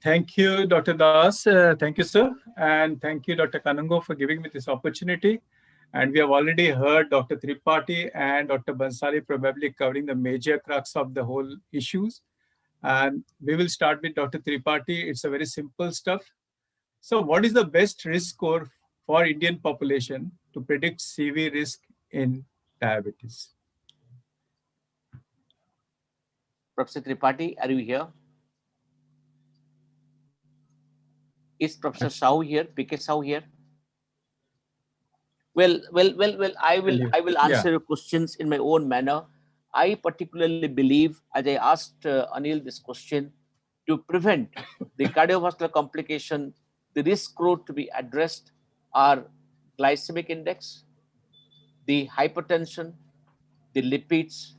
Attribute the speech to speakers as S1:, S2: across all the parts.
S1: Thank you, Dr. Das. Thank you, sir. And thank you, Dr. Kanungo, for giving me this opportunity. And we have already heard Dr. Tripathi and Dr. Bansali probably covering the major crux of the whole issues. And we will start with Dr. Tripathi. It's a very simple stuff. So what is the best risk score for Indian population to predict CV risk in diabetes?
S2: Professor Tripathi, are you here? Is Professor Sahu here? PK Sahu here? Well. I will answer your questions in my own manner. I particularly believe, as I asked Anil this question, to prevent the cardiovascular complication, the risk score to be addressed are glycemic index, the hypertension, the lipids,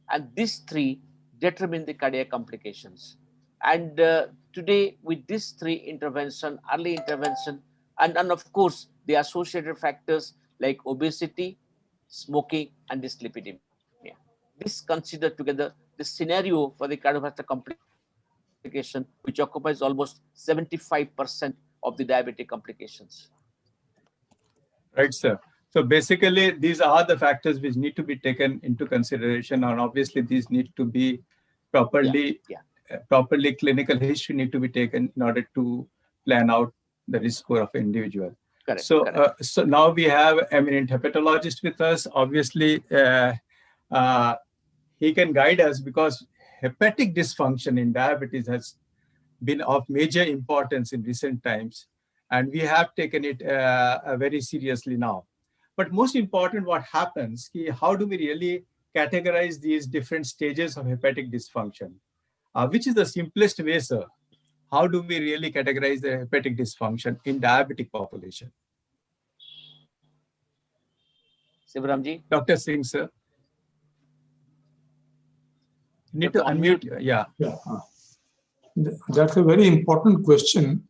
S2: and these three determine the cardiac complications. And today, with these three intervention, early intervention, and of course, the associated factors like obesity, smoking, and dyslipidemia. This considered together the scenario for the cardiovascular complication, which occupies almost 75% of the diabetic complications.
S1: Right, sir. So basically, these are the factors which need to be taken into consideration, and obviously these need to be properly clinical history need to be taken in order to plan out the risk score of an individual.
S2: Correct.
S1: So now we have eminent hepatologist with us. Obviously, he can guide us because hepatic dysfunction in diabetes has been of major importance in recent times, and we have taken it very seriously now. But most important, what happens, how do we really categorize these different stages of hepatic dysfunction? Which is the simplest way, sir? How do we really categorize the hepatic dysfunction in diabetic population?
S2: Sivaramji?
S1: Dr. Singh, sir. You need to unmute. Yeah.
S3: That's a very important question.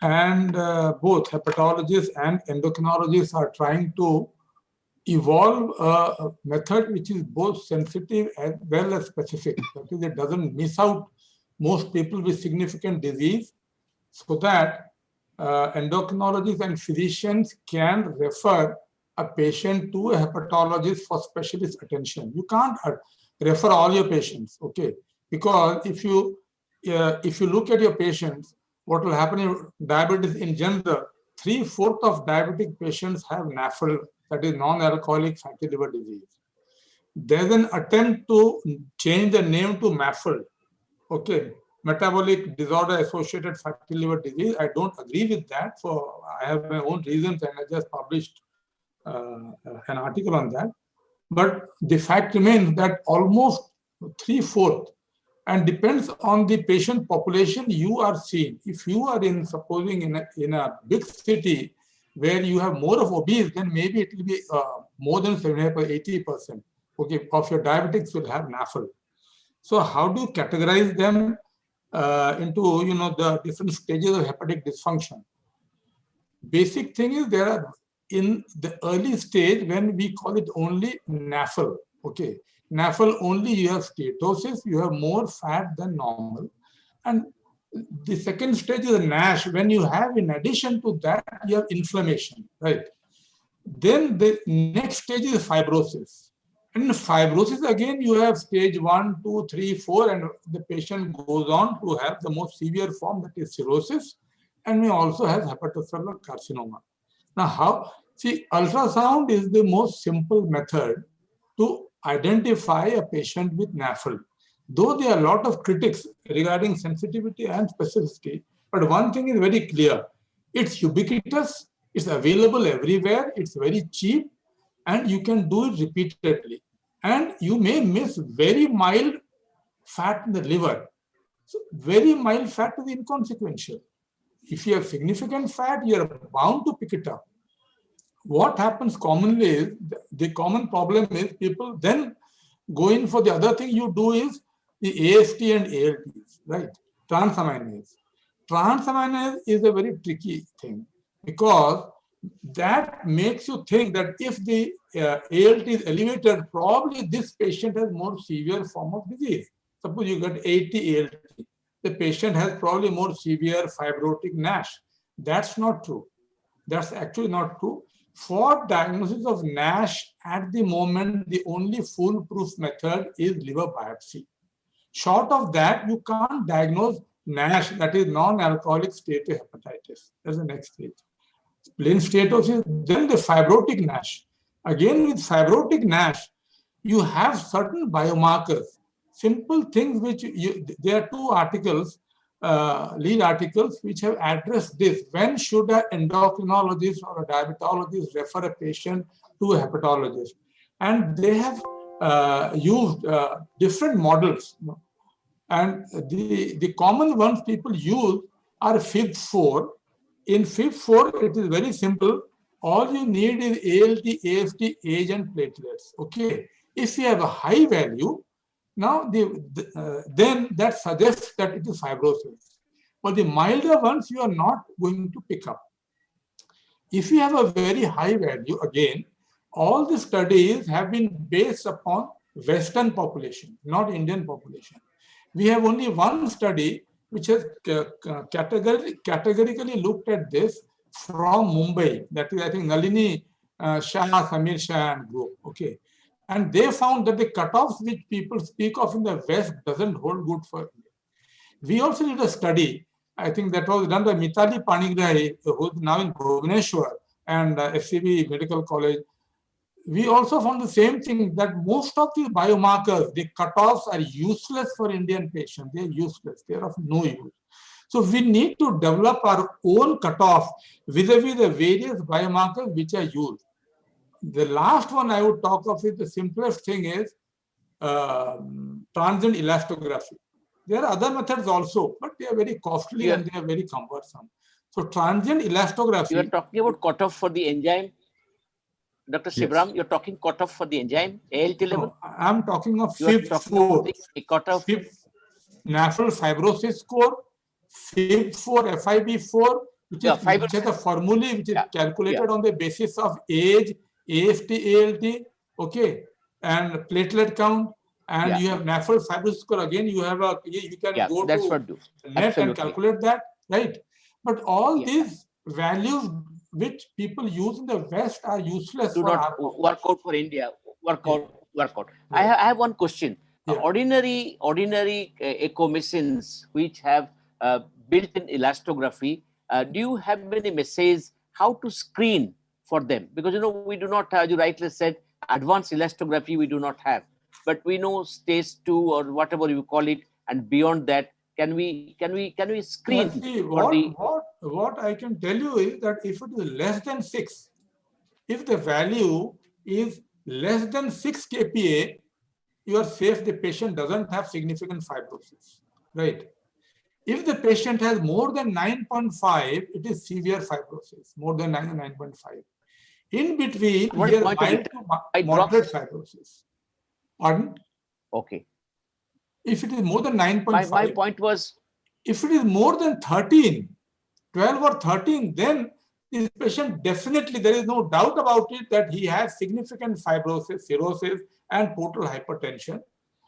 S3: And both hepatologists and endocrinologists are trying to evolve a method which is both sensitive as well as specific. That is, it doesn't miss out most people with significant disease, so that endocrinologists and physicians can refer a patient to a hepatologist for specialist attention. You can't refer all your patients, okay? Because if you look at your patients, what will happen in diabetes in general, 3/4 of diabetic patients have NAFL, that is non-alcoholic fatty liver disease. There's an attempt to change the name to MAFL, okay, metabolic disorder associated fatty liver disease. I don't agree with that. I have my own reasons, and I just published an article on that. But the fact remains that almost 3/4, and depends on the patient population you are seeing. If you are supposing in a big city where you have more of obese, then maybe it will be more than 70%, 80%. Okay, of your diabetics will have NAFL. So how do you categorize them into the different stages of hepatic dysfunction? Basic thing is there are in the early stage when we call it only NAFL. Okay, NAFL only you have steatosis, you have more fat than normal. And the second stage is NASH, when you have, in addition to that, you have inflammation, right? Then the next stage is fibrosis. And in fibrosis, again, you have stage 1, 2, 3, 4, and the patient goes on to have the most severe form, that is cirrhosis, and may also have hepatocellular carcinoma. Now, ultrasound is the most simple method to identify a patient with NAFL. Though there are a lot of critics regarding sensitivity and specificity, but one thing is very clear. It's ubiquitous, it's available everywhere, it's very cheap, and you can do it repeatedly. And you may miss very mild fat in the liver. So very mild fat is inconsequential. If you have significant fat, you are bound to pick it up. What happens commonly is, the common problem is people then go in for the other thing you do is the AST and ALTs, right? Transaminase. Transaminase is a very tricky thing because that makes you think that if the ALT is elevated, probably this patient has more severe form of disease. Suppose you got 80 ALT. the patient has probably more severe fibrotic NASH. That's not true. That's actually not true. For diagnosis of NASH, at the moment, the only foolproof method is liver biopsy. Short of that, you can't diagnose NASH, that is non-alcoholic steatohepatitis. That's the next stage. Plain steatosis, then the fibrotic NASH. Again, with fibrotic NASH, you have certain biomarkers, simple things which there are two articles, lead articles, which have addressed this. When should an endocrinologist or a diabetologist refer a patient to a hepatologist? And they have used different models. And the common ones people use are FIB-4. In FIB-4, it is very simple. All you need is ALT, AST, age, and platelets. Okay. If you have a high value, now then that suggests that it is fibrosis. But the milder ones you are not going to pick up. If you have a very high value, again, all the studies have been based upon Western population, not Indian population. We have only one study which has categorically looked at this from Mumbai. That is, I think, Nalini Shah, Samir Shah and group. Okay. And they found that the cutoffs which people speak of in the West doesn't hold good for India. We also did a study, I think that was done by Mitali Panigrahi, who is now in Bhubaneswar and FCB Medical College. We also found the same thing, that most of these biomarkers, the cutoffs are useless for Indian patients. They are useless. They are of no use. So we need to develop our own cutoff vis-a-vis the various biomarkers which are used. The last one I would talk of is the simplest thing is transient elastography. There are other methods also, but they are very costly and they are very cumbersome. So transient elastography.
S2: You are talking about cutoff for the enzyme, Dr. Shivram. Yes. You're talking cutoff for the enzyme, ALT level.
S3: No, I'm talking of FIB-4.
S2: Cutoff.
S3: NAFL fibrosis score, FIB-4, FIB-4, which is a formula which is calculated on the basis of age, AST, ALT, okay, and platelet count, and you have NAFL fibrosis score. Again, you have you can go to net and calculate that, right? But all these values which people use in the West are useless.
S2: Do not work out for India. Work out. Yeah. I have one question. Yeah. Ordinary ecomycins which have built-in elastography. Do you have any message how to screen for them? Because we do not have, you rightly said, advanced elastography we do not have, but we know stage 2 or whatever you call it, and beyond that, can we screen?
S3: See, what I can tell you is that if it is less than 6, if the value is less than 6 kPa, you are safe. The patient doesn't have significant fibrosis, right? If the patient has more than 9.5, it is severe fibrosis, more than 9.5. In between, mild to moderate fibrosis. Pardon?
S2: Okay.
S3: If it is more than 9.5.
S2: My point was,
S3: if it is more than 13, 12 or 13, then this patient definitely, there is no doubt about it, that he has significant fibrosis, cirrhosis, and portal hypertension.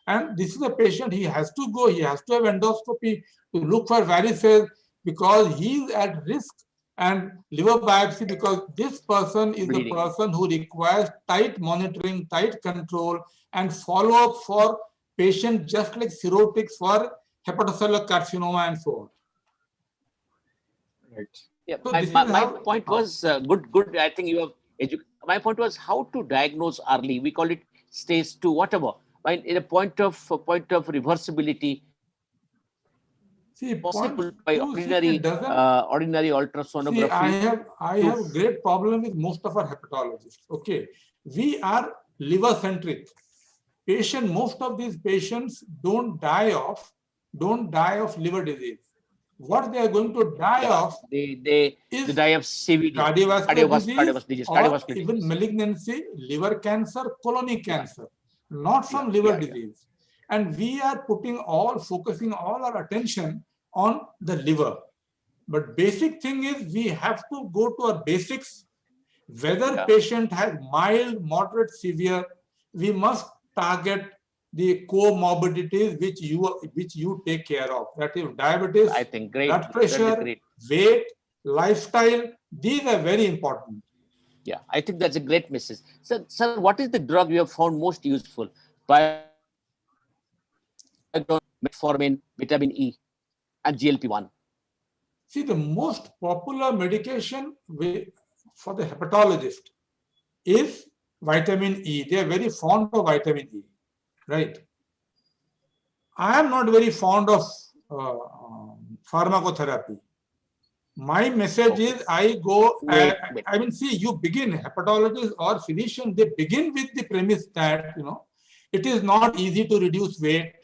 S3: And this is a patient, he has to go, he has to have endoscopy to look for varices because he is at risk, and liver biopsy because this person is the person who requires tight monitoring, tight control, and follow-up for patients just like cirrhotics for hepatocellular carcinoma and so on.
S2: Right. Yeah, so my point was good. I think you have my point was how to diagnose early. We call it stage 2, whatever. In a point of reversibility.
S3: See,
S2: possible by ordinary ultrasonography.
S3: See, I have great problem with most of our hepatologists. Okay, we are liver centric. Most of these patients don't die of liver disease. What they are going to die of
S2: they die of CVD,
S3: cardiovascular disease, or even malignancy, liver cancer, colonic cancer, not from liver disease. And we are focusing all our attention on the liver. But basic thing is we have to go to our basics. Whether patient has mild, moderate, severe, we must target the comorbidities which you take care of. That is diabetes,
S2: I think great,
S3: blood pressure, weight, lifestyle. These are very important.
S2: Yeah, I think that's a great message. So, sir, what is the drug you have found most useful? Metformin, vitamin E, and GLP-1.
S3: See, the most popular medication for the hepatologist is vitamin E. They are very fond of vitamin E, right? I am not very fond of pharmacotherapy. My message is I go, I mean, see, you begin, hepatologist or physician, they begin with the premise that, it is not easy to reduce weight.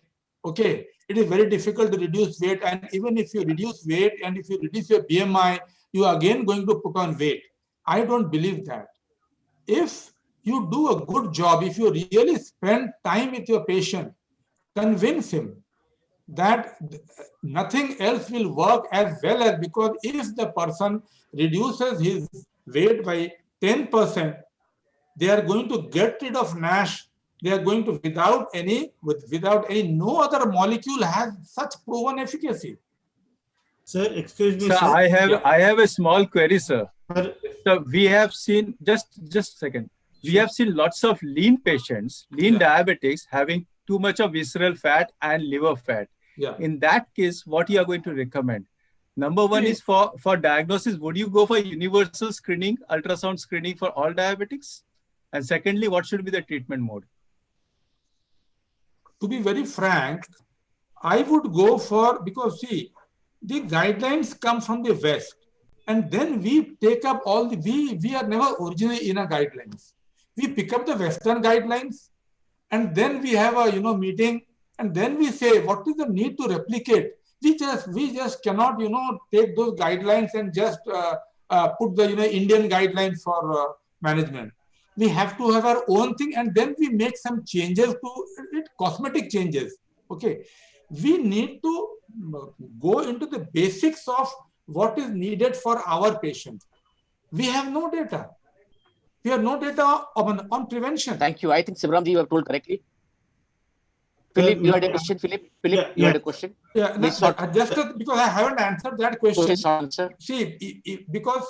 S3: Okay, it is very difficult to reduce weight. And even if you reduce weight and if you reduce your BMI, you are again going to put on weight. I don't believe that. If you do a good job, if you really spend time with your patient, convince him that nothing else will work as well as, because if the person reduces his weight by 10%, they are going to get rid of NASH. They are going to, without any, no other molecule has such proven efficacy.
S4: Sir, excuse me,
S1: sir.
S4: Sir,
S1: I have a small query, sir. So we have seen, just a second. We have seen lots of lean patients, diabetics having too much of visceral fat and liver fat.
S3: Yeah.
S1: In that case, what you are going to recommend? Number one is for diagnosis, would you go for universal screening, ultrasound screening for all diabetics? And secondly, what should be the treatment mode?
S3: To be very frank, I would go for, because see, the guidelines come from the West, and then we take up all the, we are never originally in a guidelines. We pick up the Western guidelines, and then we have a meeting, and then we say, what is the need to replicate? We just cannot take those guidelines and just put the Indian guidelines for management. We have to have our own thing, and then we make some changes to it, cosmetic changes. Okay, we need to go into the basics of what is needed for our patients. We have no data. We have no data on prevention.
S2: Thank you. I think Sivramji, you have told correctly. Philip, you had a question. Philip, you had a question.
S3: Yeah, just because I haven't answered that question. See, because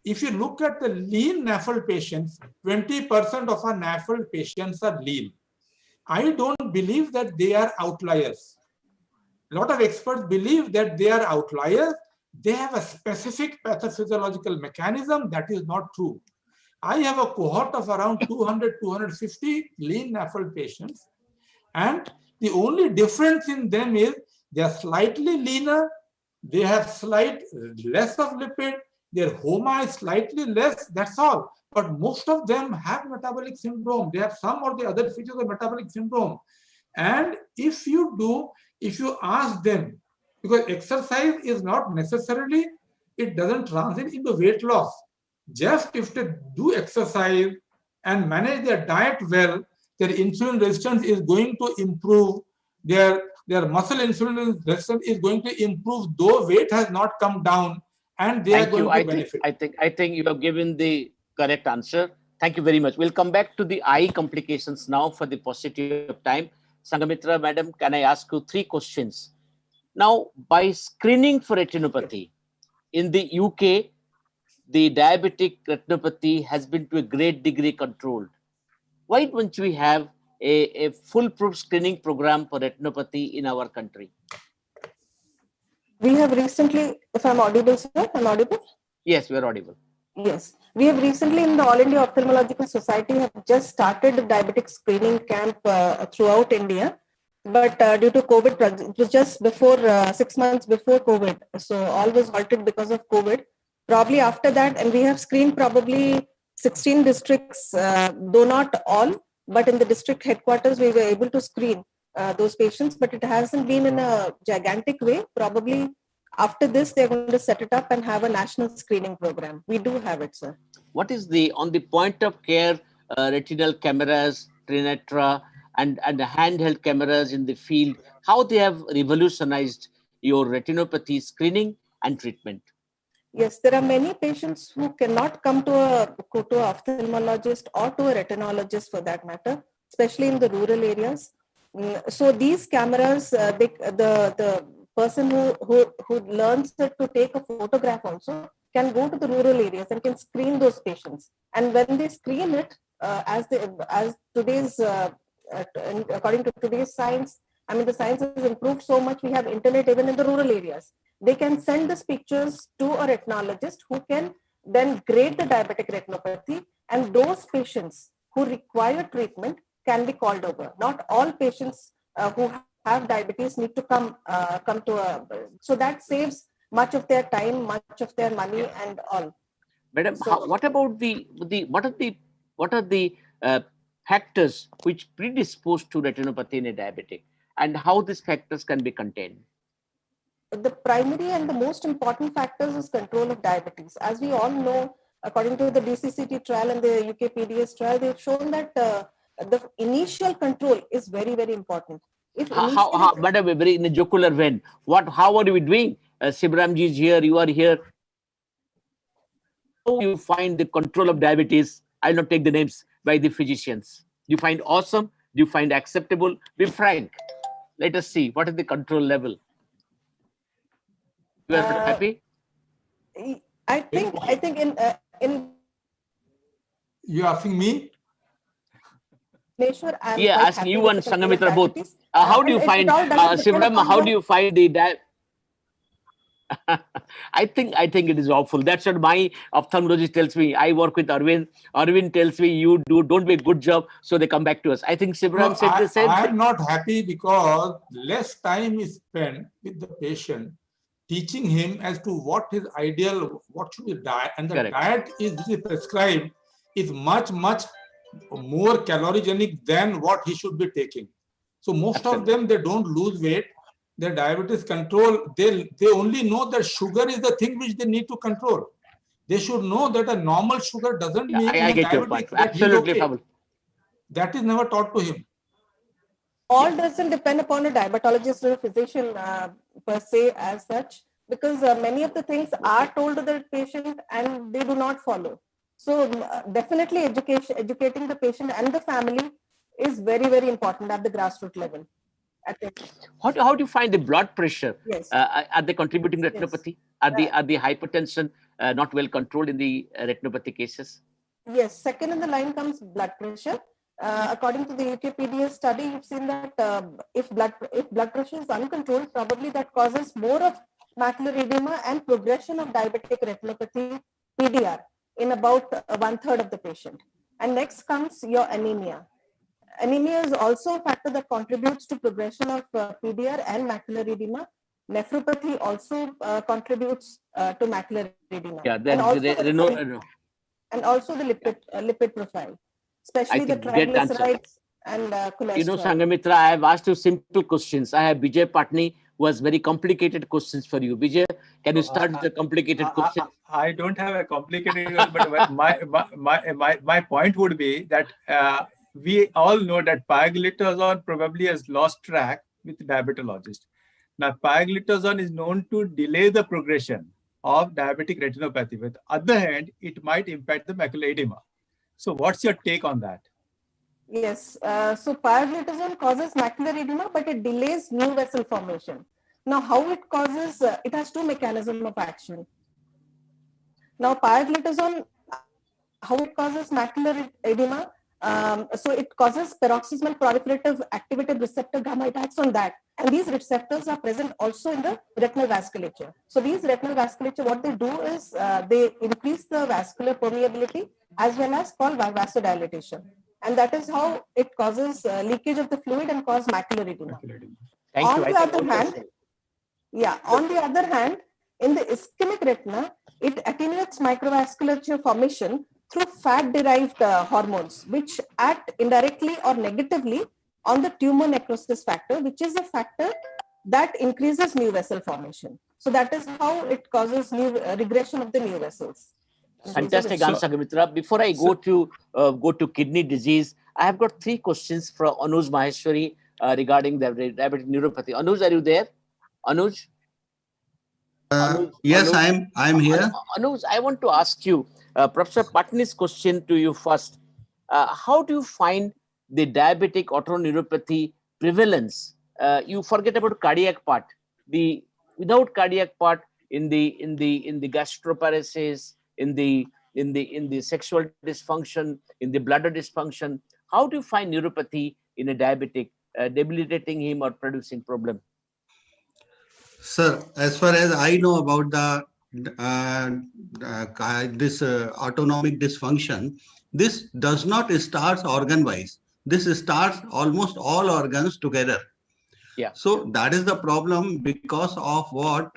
S3: if you look at the lean NAFLD patients, 20% of our NAFLD patients are lean. I don't believe that they are outliers. A lot of experts believe that they are outliers. They have a specific pathophysiological mechanism. That is not true. I have a cohort of around 200, 250 lean NAFLD patients. And the only difference in them is they are slightly leaner. They have less of lipid. Their HOMA is slightly less, that's all. But most of them have metabolic syndrome. They have some or the other features of metabolic syndrome. And if you ask them, because exercise is not necessarily, it doesn't translate into weight loss. Just if they do exercise and manage their diet well, their insulin resistance is going to improve. Their muscle insulin resistance is going to improve, though weight has not come down. And they are going to benefit.
S2: I think you have given the correct answer. Thank you very much. We'll come back to the eye complications now for the paucity of time. Sanghamitra, madam, can I ask you 3 questions? Now, by screening for retinopathy, in the UK, the diabetic retinopathy has been to a great degree controlled. Why don't we have a foolproof screening program for retinopathy in our country?
S5: We have recently, if I'm audible, sir, I'm audible?
S2: Yes, we are audible.
S5: Yes. We have recently in the All India Ophthalmological Society have just started the diabetic screening camp throughout India. But due to COVID, it was just before 6 months before COVID. So all was halted because of COVID. Probably after that, and we have screened probably 16 districts, though not all, but in the district headquarters, we were able to screen those patients, but it hasn't been in a gigantic way. Probably after this, they're going to set it up and have a national screening program. We do have it, sir.
S2: What is on the point of care retinal cameras, Trinetra, and the handheld cameras in the field, how they have revolutionized your retinopathy screening and treatment?
S5: Yes, there are many patients who cannot come to an ophthalmologist or to a retinologist for that matter especially in the rural areas. So these cameras, the person who learns to take a photograph also can go to the rural areas and can screen those patients. And when they screen it, as today's according to today's science, I mean, the science has improved so much. We have internet even in the rural areas. They can send these pictures to a retinologist who can then grade the diabetic retinopathy, and those patients who require treatment can be called over. Not all patients who have diabetes need to come to a, so that saves much of their time, much of their money, and all.
S2: Madam,
S5: So,
S2: what about what are the factors which predispose to retinopathy in a diabetic, and how these factors can be contained?
S5: the primary and the most important factors is control of diabetes. As we all know, according to the DCCT trial and the UK PDS trial, they've shown that the initial control is very, very important. If
S2: Madam, very in a jocular vein, how are we doing? Sibramji is here, you are here. How you find the control of diabetes? I'll not take the names by the physicians. Do you find awesome? Do you find acceptable? Be frank. Let us see what is the control level. You are happy?
S5: I think in
S3: You asking me?
S2: Yeah, asking you and Sanghamitra both. How do you find, Sibram, how do you find the I think it is awful. That's what my ophthalmologist tells me. I work with Arvind. Arvind tells me don't do a good job, so they come back to us. I think Sibram said the same thing.
S3: I am not happy because less time is spent with the patient, teaching him as to what is ideal, what should be diet, and the diet which is prescribed is much more calorigenic than what he should be taking. So most of them, they don't lose weight. Their diabetes control, they only know that sugar is the thing which they need to control. They should know that a normal sugar doesn't mean
S2: I get your point. Absolutely,
S3: okay. That is never taught to him.
S5: All doesn't depend upon a diabetologist or a physician per se as such, because many of the things are told to the patient and they do not follow. So definitely educating the patient and the family is very, very important at the grassroots level.
S2: How do you find the blood pressure?
S5: Yes.
S2: Are they contributing to retinopathy? Yes. Are the hypertension not well controlled in the retinopathy cases?
S5: Yes. Second in the line comes blood pressure. According to the UK PDS study, you've seen that if blood pressure is uncontrolled, probably that causes more of macular edema and progression of diabetic retinopathy PDR in about 1/3 of the patient. And next comes your anemia. Anemia is also a factor that contributes to progression of PDR and macular edema. Nephropathy also contributes to macular edema.
S2: Yeah,
S5: and also the lipid profile, especially the triglycerides and cholesterol.
S2: You know, Sanghamitra, I have asked you simple questions. I have Vijay Patni who has very complicated questions for you. Vijay, can you start with the complicated question?
S1: I don't have a complicated one, but my point would be that we all know that pioglitazone probably has lost track with diabetologists. Now, pioglitazone is known to delay the progression of diabetic retinopathy. With the other hand, it might impact the macular edema. So what's your take on that?
S5: Yes, so pioglitazone causes macular edema, but it delays new vessel formation. Now, how it causes, it has two mechanisms of action. Now, pioglitazone, how it causes macular edema, so it causes paroxysmal proliferative activated receptor gamma, it acts on that. And these receptors are present also in the retinal vasculature. So these retinal vasculature, what they do is they increase the vascular permeability as well as called vasodilatation. And that is how it causes leakage of the fluid and cause macular edema. On the other hand, in the ischemic retina, it attenuates microvasculature formation through fat-derived hormones, which act indirectly or negatively on the tumor necrosis factor, which is a factor that increases new vessel formation. So that is how it causes new regression of the new vessels.
S2: Fantastic answer, Sanghamitra. Before I go to kidney disease, I have got 3 questions from Anuj Maheshwari regarding the diabetic neuropathy. Anuj, are you there? Anuj?
S6: Yes, Anuj? I'm here.
S2: Anuj, I want to ask you, Professor Patni's question to you first. How do you find the diabetic autoneuropathy prevalence, you forget about cardiac part. The without cardiac part in the gastroparesis, in the sexual dysfunction, in the bladder dysfunction, how do you find neuropathy in a diabetic, debilitating him or producing problem?
S6: Sir, as far as I know about the this autonomic dysfunction, this does not start organ wise. This starts almost all organs together.
S2: Yeah.
S6: So that is the problem, because of what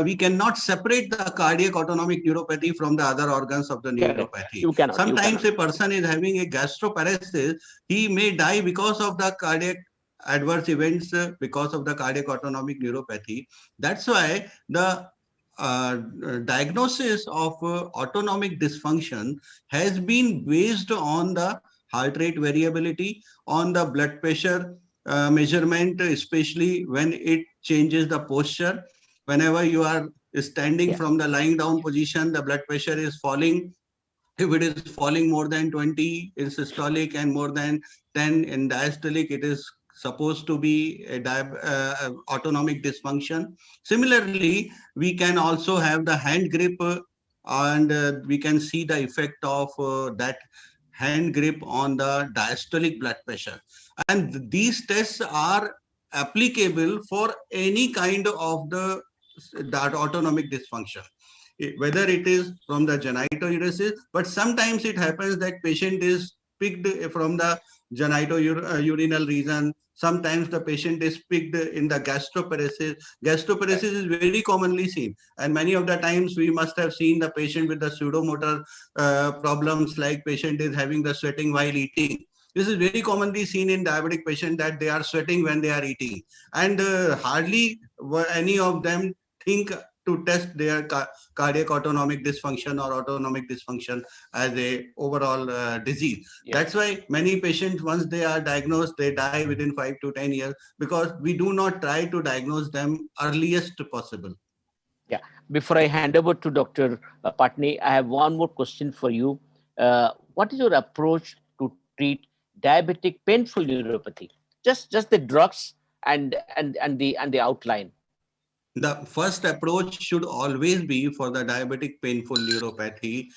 S6: we cannot separate the cardiac autonomic neuropathy from the other organs of the neuropathy.
S2: You cannot.
S6: Sometimes a person is having a gastroparesis, he may die because of the cardiac adverse events, because of the cardiac autonomic neuropathy. That's why the diagnosis of autonomic dysfunction has been based on the heart rate variability, on the blood pressure measurement, especially when it changes the posture. Whenever you are standing from the lying down position, the blood pressure is falling. If it is falling more than 20 in systolic and more than 10 in diastolic, it is supposed to be a autonomic dysfunction. Similarly, we can also have the hand grip, and we can see the effect of that hand grip on the diastolic blood pressure. And these tests are applicable for any kind of that autonomic dysfunction, whether it is from the genitouresis, but sometimes it happens that patient is picked from the genitourinary region. Sometimes the patient is picked in the gastroparesis. Gastroparesis is very commonly seen, and many of the times we must have seen the patient with the pseudomotor problems, like patient is having the sweating while eating. This is very commonly seen in diabetic patient, that they are sweating when they are eating, and hardly any of them think to test their cardiac autonomic dysfunction or autonomic dysfunction as a overall disease. Yeah. That's why many patients, once they are diagnosed, they die within 5 to 10 years, because we do not try to diagnose them earliest possible.
S2: Yeah. Before I hand over to Dr. Patni, I have one more question for you. What is your approach to treat diabetic painful neuropathy? Just the drugs and the outline.
S6: The first approach should always be, for the diabetic painful neuropathy,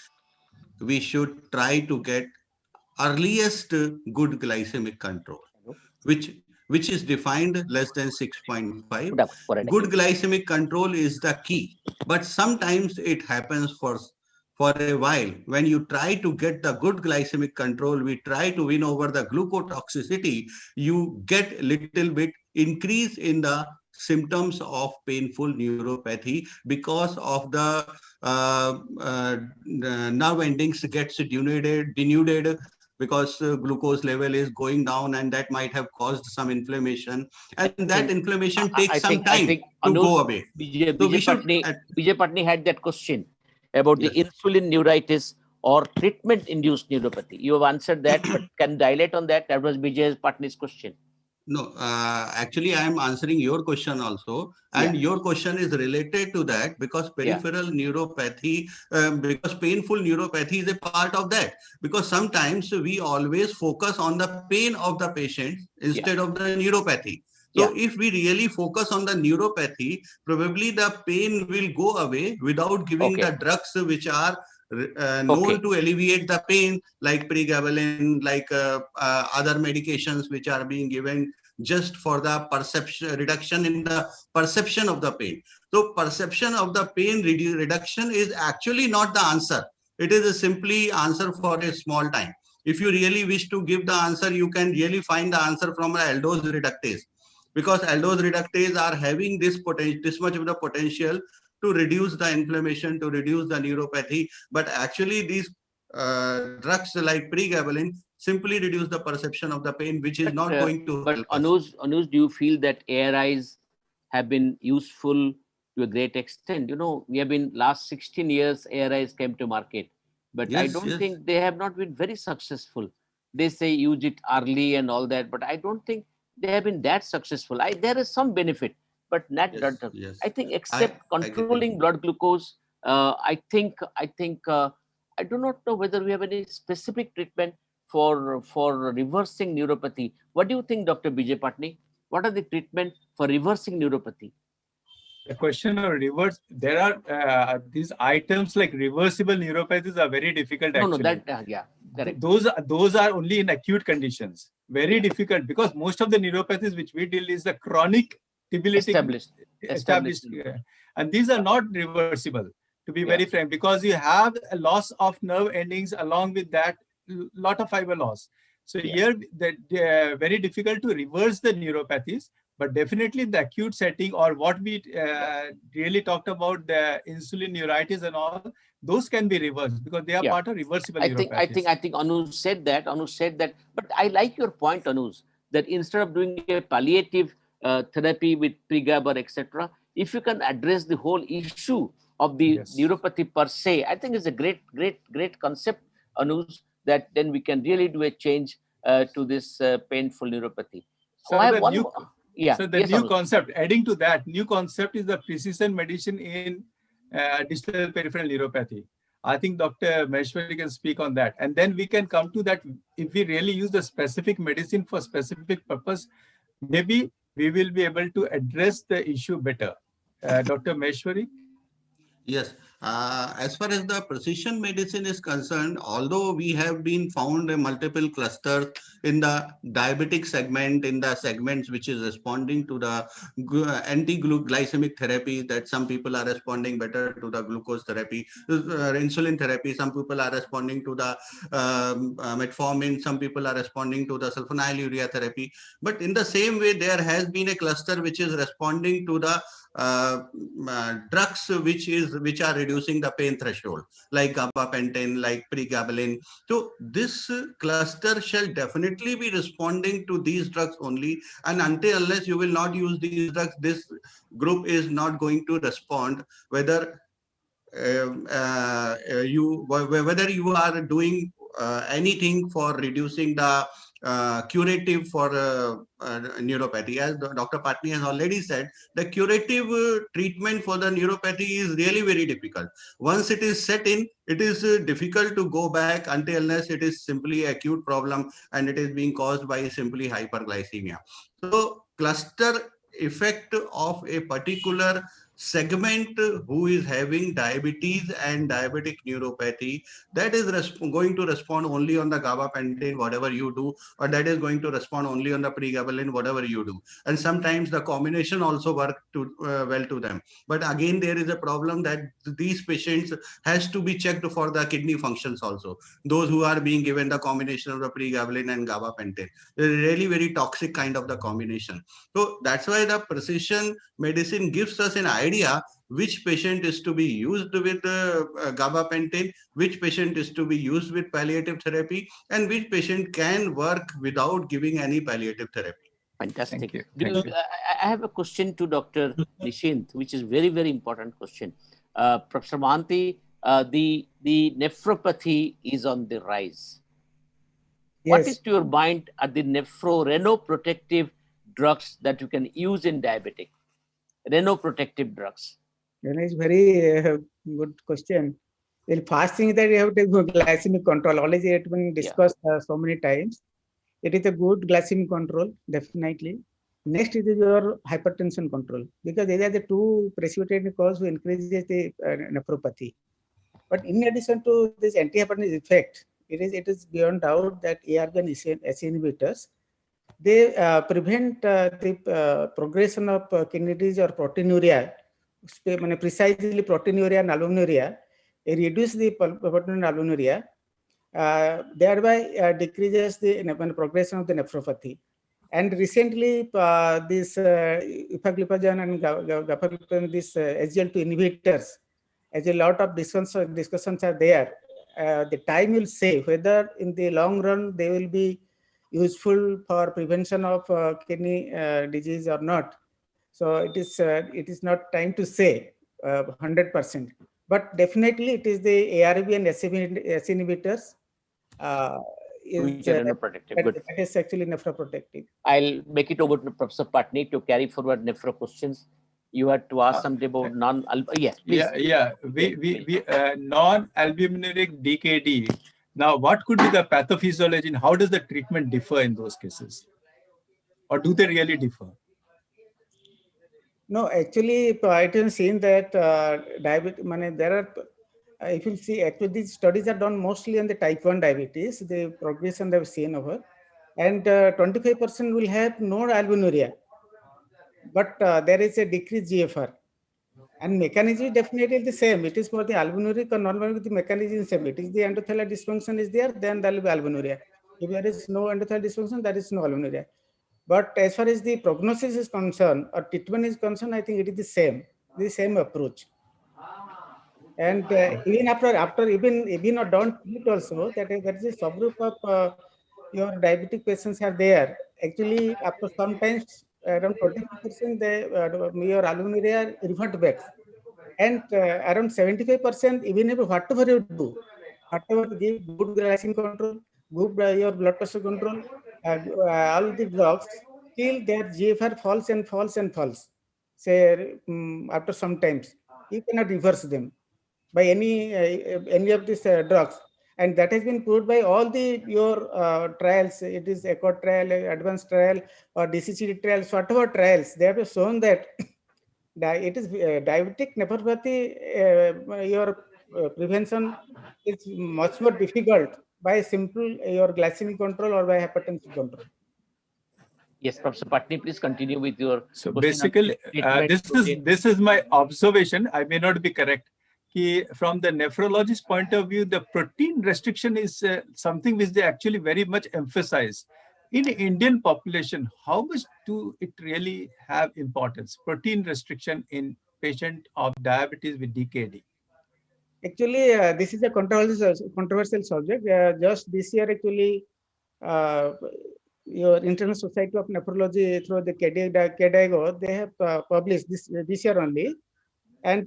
S6: we should try to get earliest good glycemic control, which is defined less than 6.5. Good glycemic control is the key, but sometimes it happens for a while. When you try to get the good glycemic control, we try to win over the glucotoxicity, you get little bit increase in the symptoms of painful neuropathy, because of the nerve endings gets denuded, because glucose level is going down, and that might have caused some inflammation, and that inflammation takes some time to go away.
S2: Vijay Patni had that question about the insulin neuritis or treatment-induced neuropathy. You have answered that, but can dilate on that? That was Vijay Patni's question.
S6: No, actually, I am answering your question also, and your question is related to that, because peripheral neuropathy, because painful neuropathy is a part of that, because sometimes we always focus on the pain of the patient instead of the neuropathy. So if we really focus on the neuropathy, probably the pain will go away without giving the drugs which are known to alleviate the pain, like pregabalin, like other medications which are being given just for the reduction in the perception of the pain. So perception of the pain reduction is actually not the answer. It is a simply answer for a small time. If you really wish to give the answer, you can really find the answer from aldose reductase, because aldose reductase are having this much of the potential to reduce the inflammation, to reduce the neuropathy. But actually these drugs like pregabalin simply reduce the perception of the pain, which is not going to help us.
S2: Anuj, do you feel that ARIs have been useful to a great extent? You know, we have been last 16 years, ARIs came to market, but I don't think they have not been very successful. They say use it early and all that, but I don't think they have been that successful. There is some benefit, but not I think except controlling blood glucose, I do not know whether we have any specific treatment for reversing neuropathy. What do you think, Dr. Bijay Patni? What are the treatment for reversing neuropathy?
S1: The question of reverse, there are these items like reversible neuropathies are very difficult actually.
S2: No, that yeah, correct.
S1: Those are only in acute conditions. Very difficult, because most of the neuropathies which we deal is the chronic debilitating established. And these are not reversible, to be very frank, because you have a loss of nerve endings along with that lot of fiber loss. So here that very difficult to reverse the neuropathies. But definitely in the acute setting, or what we really talked about, the insulin neuritis and all, those can be reversed because they are part of reversible neuropathies.
S2: I think Anuj said that. But I like your point, Anuj, that instead of doing a palliative therapy with pregabalin, etc., if you can address the whole issue of the neuropathy per se, I think it's a great concept, Anuj, that then we can really do a change to this painful neuropathy.
S1: So the new concept, adding to that, new concept is the precision medicine in distal peripheral neuropathy. I think Dr. Maheshwari can speak on that. And then we can come to that, if we really use the specific medicine for specific purpose, maybe we will be able to address the issue better. Dr. Maheshwari?
S6: Yes. As far as the precision medicine is concerned, although we have been found a multiple clusters in the diabetic segment, in the segments which is responding to the anti-glycemic therapy, that some people are responding better to the glucose therapy, insulin therapy, some people are responding to the metformin, some people are responding to the sulfonylurea therapy. But in the same way, there has been a cluster which is responding to the drugs which are reducing the pain threshold, like gabapentin, like pregabalin. So this cluster shall definitely be responding to these drugs only, and unless you will not use these drugs, this group is not going to respond, whether whether you are doing anything for reducing the curative for neuropathy. As Dr. Patni has already said, the curative treatment for the neuropathy is really very difficult. Once it is set in, it is difficult to go back unless it is simply an acute problem and it is being caused by simply hyperglycemia. So cluster effect of a particular segment who is having diabetes and diabetic neuropathy, that is going to respond only on the gabapentin, whatever you do, or that is going to respond only on the pregabalin, whatever you do. And sometimes the combination also work well to them. But again, there is a problem that these patients has to be checked for the kidney functions also. Those who are being given the combination of the pregabalin and gabapentin, really very toxic kind of the combination. So that's why the precision medicine gives us an idea which patient is to be used with gabapentin, which patient is to be used with palliative therapy, and which patient can work without giving any palliative therapy.
S2: Fantastic. I have a question to Dr. Nishint, which is very, very important question. Professor Mohanty, the nephropathy is on the rise. Yes. What is to your mind are the renoprotective drugs that you can use in diabetic? Renoprotective drugs.
S7: That is very good question. The first thing that you have to do glycemic control. Always it has been discussed so many times. It is a good glycemic control, definitely. Next is your hypertension control, because these are the two precipitating causes who increases the nephropathy. But in addition to this antihypertensive effect, it is beyond doubt that ARB and SC inhibitors, they prevent the progression of kidney disease or proteinuria, precisely proteinuria and albuminuria. It reduces the proteinuria and albuminuria, thereby decreases the progression of the nephropathy. And recently, this epagliflozin and gabapentin, this SGLT2 inhibitors, as a lot of discussions are there. The time will say whether in the long run they will be useful for prevention of kidney disease or not. So it is not time to say 100%, but definitely it is the ARB and SC inhibitors. That is actually nephroprotective.
S2: I'll make it over to Professor Patni to carry forward nephro questions. You had to ask something about non-albuminuric.
S1: We non-albuminuric DKD. Now, what could be the pathophysiology and how does the treatment differ in those cases? Or do they really differ?
S7: No, actually, it is seen that diabetes, there are, if you see, actually these studies are done mostly on the type 1 diabetes, the progression they've seen over, and 25% will have no albuminuria, but there is a decreased GFR. And mechanism is definitely the same. It is for the albuminuric or non-albuminuric, the mechanism is same. It is the endothelial dysfunction is there, then there will be albuminuria. If there is no endothelial dysfunction, there is no albuminuria. But as far as the prognosis is concerned or treatment is concerned, I think it is the same approach. And even after even or don't treat also, that is a subgroup of your diabetic patients are there. Actually, after sometimes around 25%, your albuminuria revert back. And around 75%, even if whatever you do, whatever you give good glycemic control, good your blood pressure control, all the drugs, still their GFR falls and falls and falls. Say after some times, you cannot reverse them by any of these drugs. And that has been proved by all your trials. It is ECHO trial, advanced trial, or DCCD trials, whatever trials, they have shown that it is diabetic nephropathy, your prevention is much more difficult by simple your glycemic control or by hypertension control.
S2: Yes, Professor Patni, please continue with your.
S1: So basically, this is my observation. I may not be correct. From the nephrologist point of view, the protein restriction is something which they actually very much emphasize. In the Indian population, how much do it really have importance? Protein restriction in patient of diabetes with DKD.
S7: Actually, this is a controversial subject. Just this year, actually, your International Society of Nephrology through the KDIGO, they have published this year only. And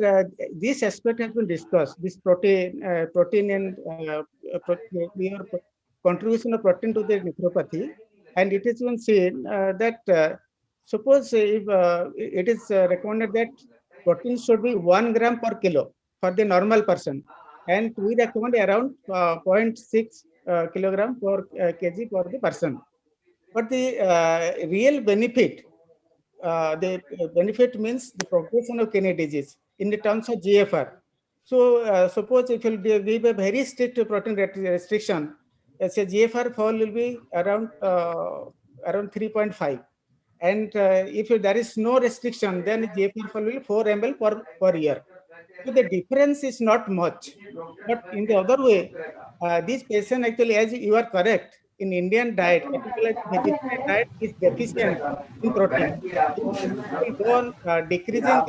S7: this aspect has been discussed, this protein and your contribution of protein to the nephropathy. And it has been seen that suppose if it is recommended that protein should be 1 gram per kilo for the normal person. And we recommend around 0.6 kilogram per kg for the person. But the real benefit, the benefit means the progression of kidney disease in the terms of GFR. So suppose if you give a very strict protein restriction, as a GFR fall will be around 3.5. And if there is no restriction, then GFR fall will be 4 ml per year. So the difference is not much. But in the other way, this patient actually, as you are correct, in Indian diet, particularly vegetarian diet, is deficient in protein. It will go on decreasing the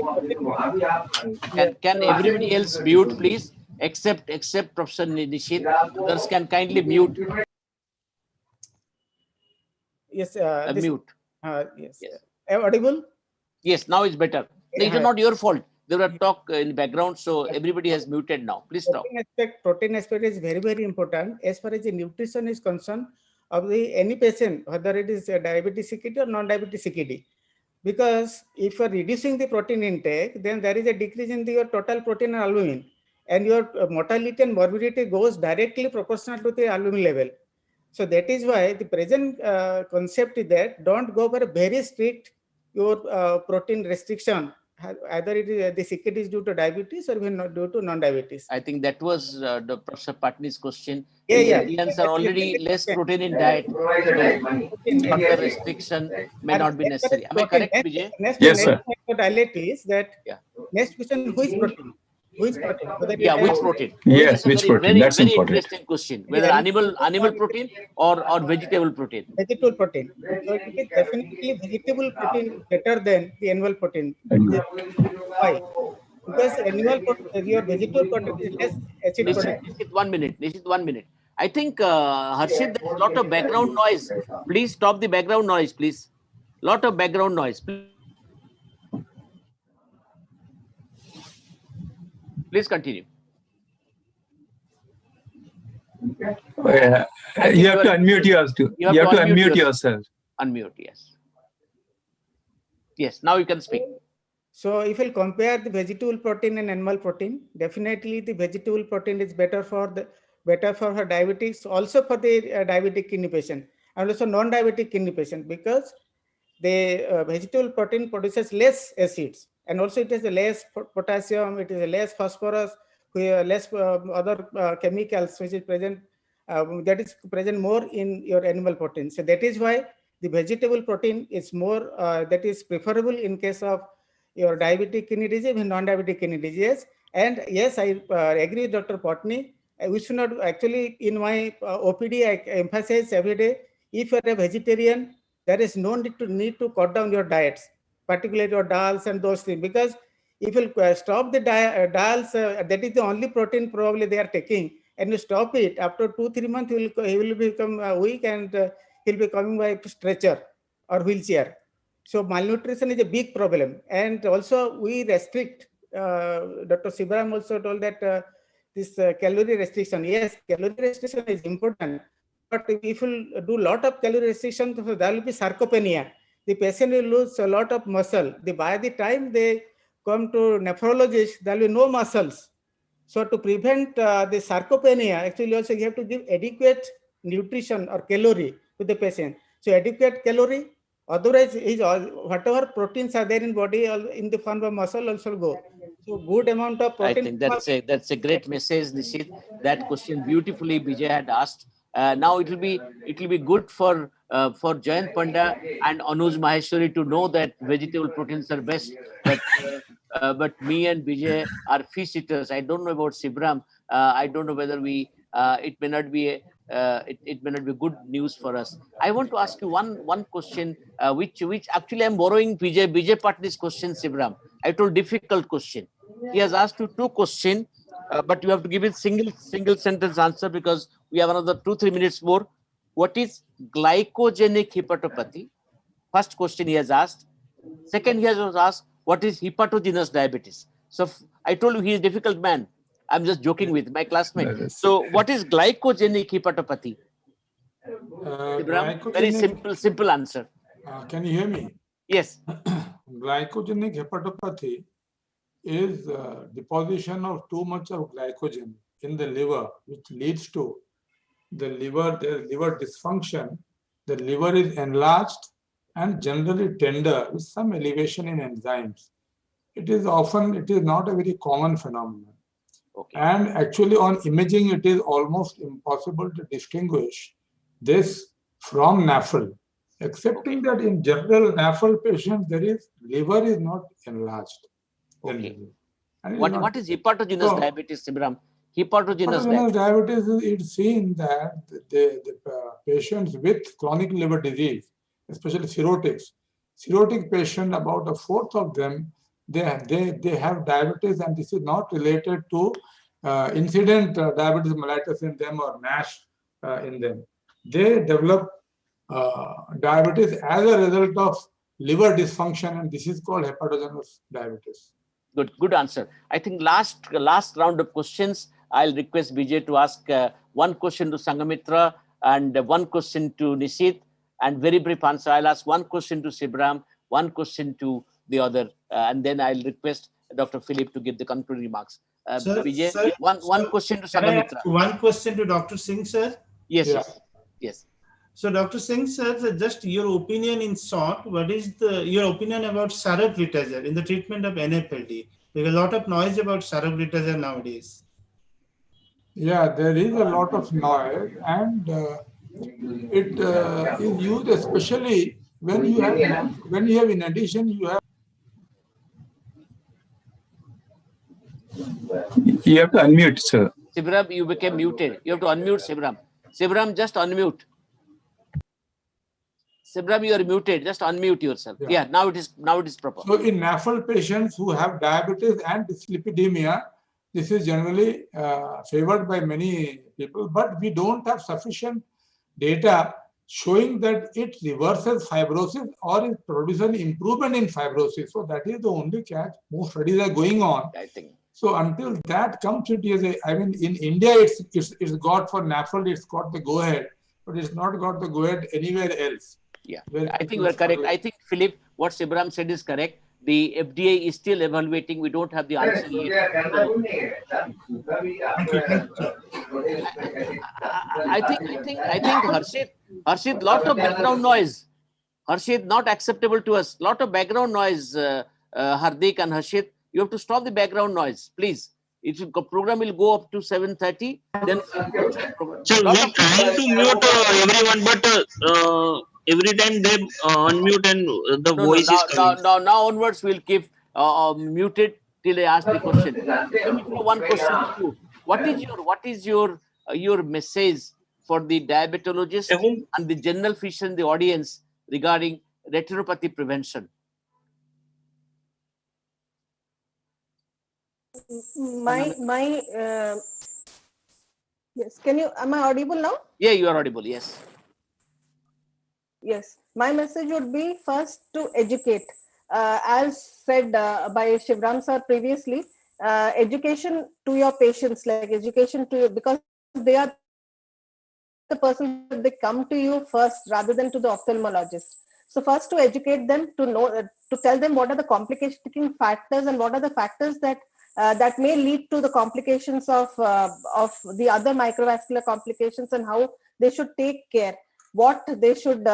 S7: protein.
S2: Can everybody else mute, please? Except Professor Nishit. Others can kindly mute.
S7: Yes.
S2: Mute.
S7: Yes. Audible?
S2: Yes, now it's better. It is not your fault. There were talk in the background, so everybody has muted now. Please talk.
S7: Protein aspect is very, very important as far as the nutrition is concerned of any patient, whether it is diabetes CKD or non-diabetes CKD. Because if you are reducing the protein intake, then there is a decrease in your total protein and albumin, and your mortality and morbidity goes directly proportional to the albumin level. So that is why the present concept is that don't go for a very strict your protein restriction. Either it is the CKD is due to diabetes or even not due to non-diabetes.
S2: I think that was the Professor Patni's question.
S7: Yeah.
S2: Indians are already less protein in diet. Further restriction may not be necessary. Am I correct, Vijay?
S1: Yes, sir.
S7: Is that next question, who is protein? Which protein?
S2: Yeah, which protein?
S1: Yes, which protein? That's
S2: very
S1: important.
S2: Interesting question. Whether animal protein or vegetable protein?
S7: Vegetable protein. So it is definitely vegetable protein better than the animal protein. Why? Because animal protein, your vegetable protein is less acid protein.
S2: Nishit, 1 minute. Nishit, 1 minute. I think Harshit, there's a lot of background noise. Please stop the background noise, please. Lot of background noise. Please continue.
S1: You have to unmute yourself. You have to unmute yourself.
S2: Unmute, yes. Yes, now you can speak.
S7: So if you compare the vegetable protein and animal protein, definitely the vegetable protein is better for the better for her diabetics, also for the diabetic kidney patient and also non-diabetic kidney patient, because the vegetable protein produces less acids, and also it has a less potassium, it is a less phosphorus, less other chemicals which is present, that is present more in your animal protein. So that is why the vegetable protein is more, that is preferable in case of your diabetic kidney disease and non-diabetic kidney disease. And yes, I agree with Dr. Potni. We should not, actually in my OPD, I emphasize every day, if you are a vegetarian, there is no need to cut down your diets, particularly your dals and those things, because if you stop the dals, that is the only protein probably they are taking, and you stop it, after 2-3 months, he will become weak, and he'll be coming by stretcher or wheelchair. So malnutrition is a big problem. And also we restrict, Dr. Sivaram also told that this calorie restriction. Yes, calorie restriction is important. But if you do a lot of calorie restriction, there will be sarcopenia. The patient will lose a lot of muscle. By the time they come to nephrologist, there will be no muscles. So to prevent the sarcopenia, actually also you have to give adequate nutrition or calorie to the patient. So adequate calorie, otherwise whatever proteins are there in body in the form of muscle also go. So good amount of protein.
S2: I think that's a great message, Nishit. That question beautifully Vijay had asked. Now it will be good for Jayant Panda and Anuj Maheshwari to know that vegetable proteins are best. But me and Vijay are fish eaters. I don't know about Sivaram. I don't know whether it may not be good news for us. I want to ask you one question, which actually I'm borrowing Vijay Patni's question, Sivaram. I told difficult question. He has asked you 2 questions, but you have to give it single sentence answer, because we have another 2-3 minutes more. What is glycogenic hepatopathy? First question he has asked. Second, he has asked, what is hepatogenous diabetes? So I told you he is a difficult man. I'm just joking with my classmate. So what is glycogenic hepatopathy? Very simple answer.
S3: Can you hear me?
S2: Yes.
S3: Glycogenic hepatopathy is deposition of too much of glycogen in the liver, which leads to the liver dysfunction. The liver is enlarged and generally tender with some elevation in enzymes. It is not a very common phenomenon.
S2: Okay.
S3: And actually on imaging, it is almost impossible to distinguish this from NAFL, excepting that in general NAFL patients, liver is not enlarged.
S2: Okay. What is hepatogenous diabetes, Sivaram?
S3: Hepatogenous diabetes, it's seen that the patients with chronic liver disease, especially cirrhotic patient, about 1/4 of them, they have diabetes, and this is not related to incident diabetes mellitus in them or NASH in them. They develop diabetes as a result of liver dysfunction, and this is called hepatogenous diabetes.
S2: Good answer. I think last round of questions, I'll request Vijay to ask one question to Sanghamitra and one question to Nishit, and very brief answer. I'll ask one question to Sivaram, one question to the other, and then I'll request Dr. Philip to give the concluding remarks. Vijay, one question to Sanghamitra.
S4: One question to Dr. Singh, sir.
S2: Yes.
S4: So, Dr. Singh, sir, just your opinion in short. What is your opinion about saroglitazar in the treatment of NAFLD? There's a lot of noise about saroglitazar nowadays.
S3: Yeah, there is a lot of noise, and it is used especially when you have in addition you have.
S1: You have to unmute, sir.
S2: Sivaram, you became muted. You have to unmute, Sivaram. Sivaram, just unmute. Sivaram, you are muted. Just unmute yourself. Yeah, now it is proper.
S3: So in NAFL patients who have diabetes and dyslipidemia, this is generally favored by many people, but we don't have sufficient data showing that it reverses fibrosis or it produces an improvement in fibrosis. So that is the only catch. Most studies are going on.
S2: I think.
S3: So until that comes, in India, it's got for NAFL, it's got the go-ahead, but it's not got the go-ahead anywhere else.
S2: Yeah, I think we're correct. I think, Philip, what Sivaram said is correct. The FDA is still evaluating. We don't have the answer yet. I think Harshit, lot of background noise. Harshit, not acceptable to us. Lot of background noise, Hardik and Harshit. You have to stop the background noise, please. The program will go up to 7:30. Then
S8: so we're trying to mute everyone, but every time they unmute and the voice is coming.
S2: Now onwards we'll keep muted till I ask the question. One question to you. What is your message for the diabetologist and the general physician in the audience regarding retinopathy prevention?
S5: Yes, am I audible now?
S2: Yeah, you are audible, yes.
S5: Yes, my message would be first to educate. As said by Shivram sir previously, education to your patients, like education to you, because they are the person that they come to you first rather than to the ophthalmologist. So first to educate them, to know, to tell them what are the complicating factors and what are the factors that that may lead to the complications of the other microvascular complications, and how they should take care, what they should,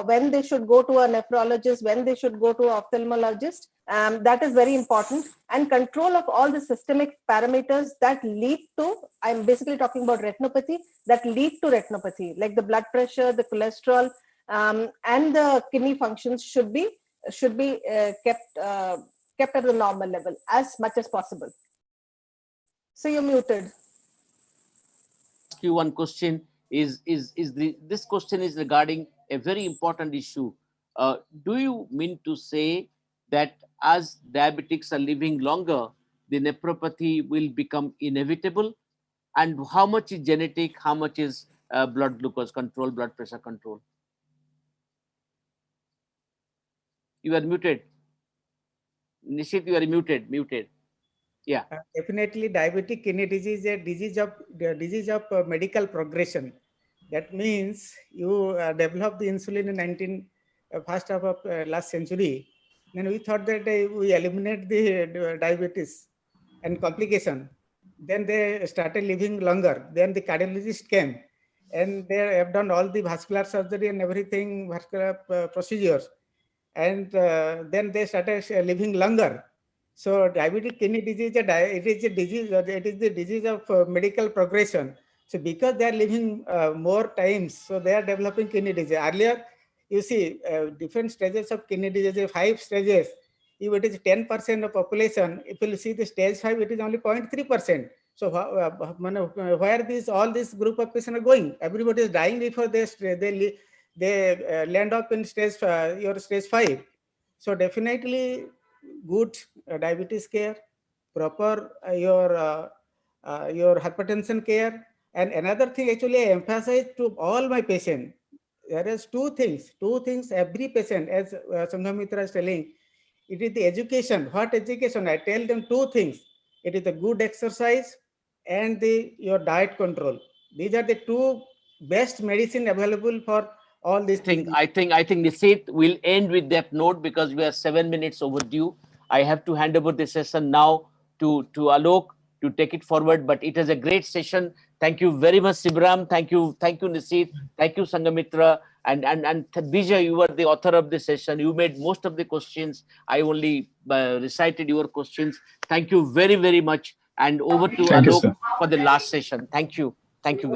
S5: when they should go to a nephrologist, when they should go to an ophthalmologist. That is very important. And control of all the systemic parameters that lead to, I'm basically talking about retinopathy, that lead to retinopathy, like the blood pressure, the cholesterol, and the kidney functions should be kept at the normal level as much as possible. So you're muted.
S2: Ask you one question. This question is regarding a very important issue. Do you mean to say that as diabetics are living longer, the nephropathy will become inevitable? And how much is genetic? How much is blood glucose control, blood pressure control? You are muted. Nishit, you are muted. Yeah.
S7: Definitely, diabetic kidney disease is a disease of medical progression. That means you developed the insulin in first half of last century. Then we thought that we eliminate the diabetes and complication. Then they started living longer. Then the cardiologist came, and they have done all the vascular surgery and everything, vascular procedures. And then they started living longer. So diabetic kidney disease, it is the disease of medical progression. So because they are living more times, so they are developing kidney disease. Earlier, you see different stages of kidney disease, 5 stages. If it is 10% of population, if you see the stage 5, it is only 0.3%. So where all this group of patients are going? Everybody is dying before they land up in stage 5. So definitely good diabetes care, proper your hypertension care. And another thing, actually, I emphasize to all my patients, there is two things every patient, as Sanghamitra is telling, it is the education. What education? I tell them 2 things. It is the good exercise and your diet control. These are the 2 best medicine available for all these things.
S2: I think Nishit will end with that note, because we are 7 minutes overdue. I have to hand over the session now to Alok to take it forward. But it is a great session. Thank you very much, Shivram. Thank you, Nishit. Thank you, Sanghamitra. And Vijay, you were the author of the session. You made most of the questions. I only recited your questions. Thank you very, very much. And over to Alok for the last session. Thank you. Thank you.